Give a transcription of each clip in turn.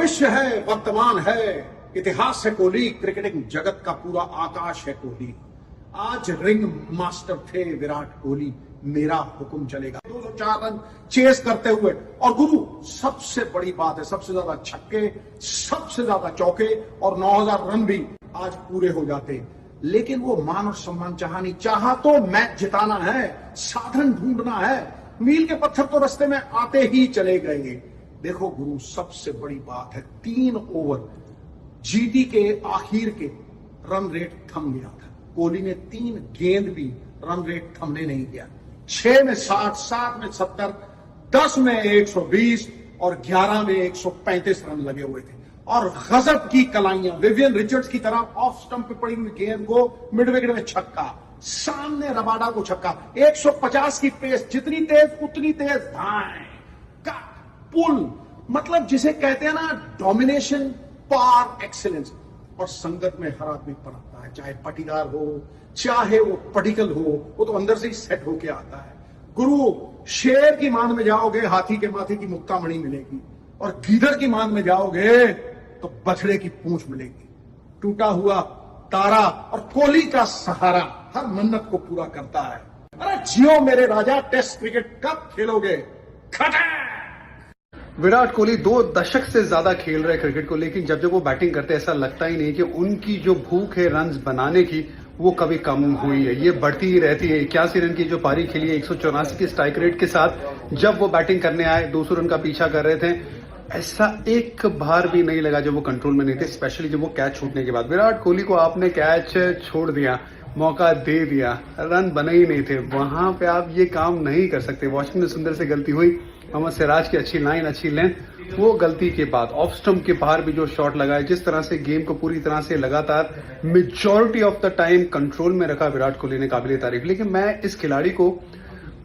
भविष्य है, वर्तमान है, इतिहास है कोहली, क्रिकेटिंग जगत का पूरा आकाश है कोहली। आज रिंग मास्टर थे विराट कोहली, मेरा हुक्म चलेगा। 204 रन चेस करते हुए, और गुरु सबसे बड़ी बात है, सबसे ज्यादा छक्के, सबसे ज्यादा चौके, और 9000 रन भी आज पूरे हो जाते। लेकिन वो मान और सम्मान चाहा नहीं, चाहा तो मैच जिताना है, साधन ढूंढना है। मील के पत्थर तो रास्ते में आते ही चले गए। देखो गुरु, सबसे बड़ी बात है, 3 ओवर जीटी के आखिर के रन रेट थम गया था। कोहली ने 3 गेंद भी रन रेट थमने नहीं दिया। 6 में 60, 7 में 70, 10 में 120 और 11 में 135 रन लगे हुए थे। और गजब की कलाइयां, विवियन रिचर्ड्स की तरह ऑफ स्टंप पे पड़ी हुई गेंद को मिड विकेट में छक्का, सामने रबाडा को छक्का। 150 की पेस, जितनी तेज उतनी तेज धाएं, कट, पुल, मतलब जिसे कहते हैं ना डोमिनेशन, पार, एक्सीलेंस। और संगत में हर आदमी पनपता है, चाहे पाटीदार हो, चाहे वो पटिकल हो, वो तो अंदर से ही सेट होके आता है। गुरु, शेर की मान में जाओगे, हाथी के माथे की मुक्तामणि मिलेगी, और गीदड़ की मान में जाओगे तो बछड़े की पूंछ मिलेगी। टूटा हुआ तारा और कोहली का सहारा हर मन्नत को पूरा करता है। अरे जियो मेरे राजा, टेस्ट क्रिकेट कब खेलोगे? विराट कोहली 2 दशक से ज्यादा खेल रहे क्रिकेट को, लेकिन जब वो बैटिंग करते हैं ऐसा लगता ही नहीं कि उनकी जो भूख है रन्स बनाने की वो कभी कम हुई है, ये बढ़ती ही रहती है। 81 रन की जो पारी खेली है 184 की स्ट्राइक रेट के साथ, जब वो बैटिंग करने आए 200 रन का पीछा कर रहे थे, ऐसा एक बार भी नहीं लगा जब वो कंट्रोल में नहीं थे, स्पेशली जब वो कैच छूटने के बाद। विराट कोहली को आपने कैच छोड़ दिया, मौका दे दिया, रन बने ही नहीं थे, वहां पे आप ये काम नहीं कर सकते। वाशिंगटन सुंदर से गलती हुई, मोहम्मद सिराज की अच्छी लाइन, अच्छी लेंथ, वो गलती के बाद ऑफ स्टंप के बाहर भी जो शॉट लगाए, जिस तरह से गेम को पूरी तरह से लगातार majority of the time control में रखा विराट कोहली ने, काबिल तारीफ। लेकिन मैं इस खिलाड़ी को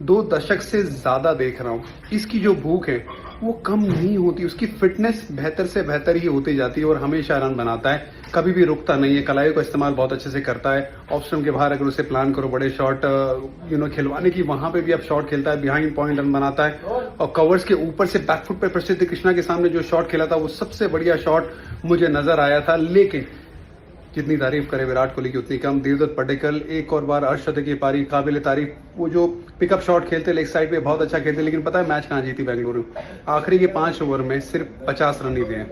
2 दशक से ज्यादा देख रहा हूं, इसकी जो भूख है वो कम नहीं होती, उसकी फिटनेस बेहतर से बेहतर ही होती जाती है और हमेशा रन बनाता है, कभी भी रुकता नहीं है, कलाई का इस्तेमाल बहुत अच्छे से करता है। ऑफ स्टंप के बाहर अगर उसे प्लान करो बड़े शॉट खिलवाने की, वहां पे भी अब शॉट खेलता है, बिहाइंड पॉइंट रन बनाता है। और कवर्स के ऊपर से बैकफुट पे प्रसिद्ध कृष्णा के सामने जो शॉट खेला था वो सबसे बढ़िया शॉट मुझे नजर आया था। लेकिन जितनी तारीफ करे विराट कोहली की उतनी कम। देवदत्त पडिक्कल एक और बार अर्शद की पारी, काबिल तारीफ। वो जो पिकअप शॉट खेलते लेग साइड पे बहुत अच्छा खेलते, लेकिन पता है मैच कहां जीती बेंगलुरु? आखिरी के 5 ओवर में सिर्फ 50 रन ही दिए।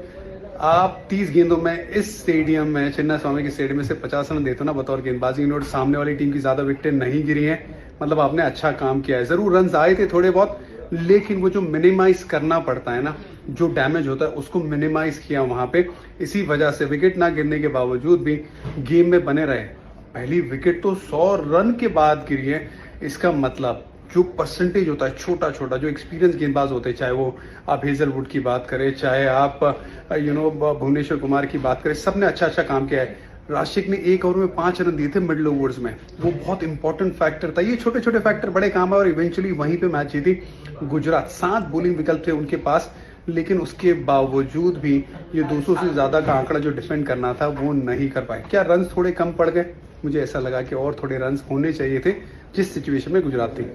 आप 30 गेंदों में इस स्टेडियम में, चिन्ना स्वामी के स्टेडियम में सिर्फ 50 रन देते हो ना बतौर गेंदबाजी नोट, सामने वाली टीम की ज्यादा विकेटें नहीं गिरी हैं, मतलब आपने अच्छा काम किया है। जरूर रन आए थे थोड़े बहुत, लेकिन वो जो मिनिमाइज करना पड़ता है ना, जो डैमेज होता है उसको मिनिमाइज किया वहां पे। इसी वजह से विकेट ना गिरने के बावजूद भी गेम में बने रहे। पहली विकेट तो 100 रन के बाद गिरी है, इसका मतलब जो परसेंटेज होता है छोटा छोटा, जो एक्सपीरियंस गेंदबाज होते हैं, चाहे वो आप हेजलवुड की बात करें, चाहे आप भुवनेश्वर कुमार की बात करें, सबने अच्छा अच्छा काम किया है। राशिक ने 1 ओवर में 5 रन दिए थे मिडिल ओवर्स में, वो बहुत इंपॉर्टेंट फैक्टर था। ये छोटे छोटे फैक्टर बड़े काम है और इवेंचुअली वहीं पे मैच जीती गुजरात। 7 बोलिंग विकल्प थे उनके पास, लेकिन उसके बावजूद भी ये 200 से ज्यादा का आंकड़ा जो डिफेंड करना था वो नहीं कर पाए। क्या रन थोड़े कम पड़ गए? मुझे ऐसा लगा कि और थोड़े रन होने चाहिए थे जिस सिचुएशन में गुजरात थी।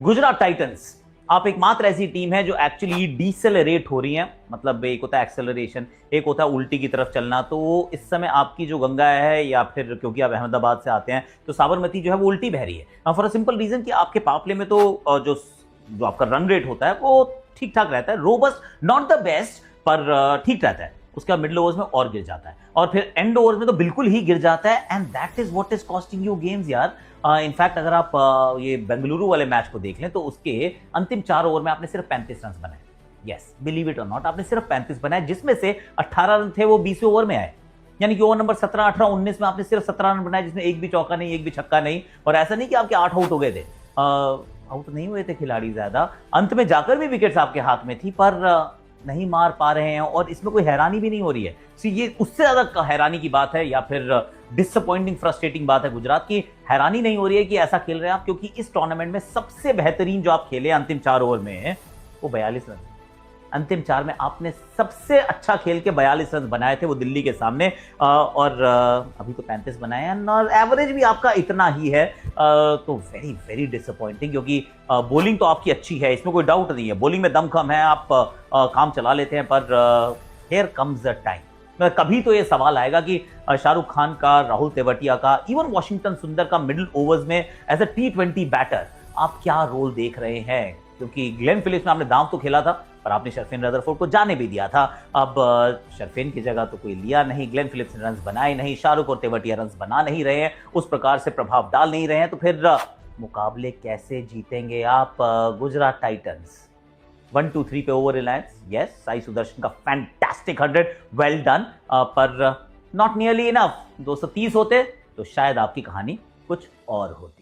गुजरात टाइटंस आप एकमात्र ऐसी टीम है जो एक्चुअली डिसेलरेट हो रही है, मतलब एक होता है एक्सेलरेशन, एक होता है उल्टी की तरफ चलना। तो इस समय आपकी जो गंगा है, या फिर क्योंकि आप अहमदाबाद से आते हैं तो साबरमती जो है वो उल्टी बह रही है, फॉर अ सिंपल रीजन कि आपके पावरप्ले में तो जो आपका रन रेट होता है वो ठीक ठाक रहता है, रोबस्ट, नॉट द बेस्ट पर ठीक रहता है। उसके बाद मिडिल ओवर्स में और गिर जाता है, और फिर एंड ओवर्स में तो बिल्कुल ही गिर जाता है, and that is what is costing you games यार। इनफैक्ट अगर आप ये बेंगलुरु वाले मैच को देख लें तो उसके अंतिम 4 ओवर में आपने सिर्फ 35 रन बनाए। यस, बिलीव इट और नॉट, आपने सिर्फ 35 बनाए, जिसमें से 18 रन थे वो 20 ओवर में आए। यानी कि ओवर नंबर 17, 18, 19 में आपने सिर्फ 17 रन बनाए, जिसमें एक भी चौका नहीं, एक भी छक्का नहीं। और ऐसा नहीं कि आपके 8 आउट हो गए थे, आउट नहीं हुए थे खिलाड़ी ज्यादा, अंत में जाकर भी विकेट्स आपके हाथ में थी, पर नहीं मार पा रहे हैं। और इसमें कोई हैरानी भी नहीं हो रही है। ये उससे ज्यादा हैरानी की बात है, या फिर डिसअपॉइंटिंग फ्रस्ट्रेटिंग बात है गुजरात की। हैरानी नहीं हो रही है कि ऐसा खेल रहे हैं आप, क्योंकि इस टूर्नामेंट में सबसे बेहतरीन जो आप खेले अंतिम 4 ओवर में वो 42 रन। अंतिम 4 में आपने सबसे अच्छा खेल के 42 रन बनाए थे, वो दिल्ली के सामने, और अभी तो 35 बनाए हैं, और एवरेज भी आपका इतना ही है। तो वेरी वेरी डिसअपॉइंटिंग, क्योंकि बॉलिंग तो आपकी अच्छी है, इसमें कोई डाउट नहीं है, बॉलिंग में दम खम है, आप काम चला लेते हैं, पर हियर कम्स द टाइम। कभी तो ये सवाल आएगा कि शाहरुख खान का, राहुल तेवतिया का, इवन वॉशिंगटन सुंदर का मिडिल ओवर्स में एज अ T20 बैटर आप क्या रोल देख रहे हैं? क्योंकि ग्लेन फिलिप्स में आपने दांव तो खेला था, पर आपने शर्फेन रदरफोर्ड को जाने भी दिया था। अब शर्फेन की जगह तो कोई लिया नहीं, ग्लेन फिलिप्स ने रन्स बनाए नहीं, शाहरुख और तेवतिया रन्स बना नहीं रहे हैं, उस प्रकार से प्रभाव डाल नहीं रहे हैं, तो फिर मुकाबले कैसे जीतेंगे आप गुजरात टाइटंस? 1, 2, 3 पे ओवर रिलायंस, यस, साई सुदर्शन का फैंटास्टिक 100, वेल डन, पर नॉट नियरली इनफ। 230 होते तो शायद आपकी कहानी कुछ और होती।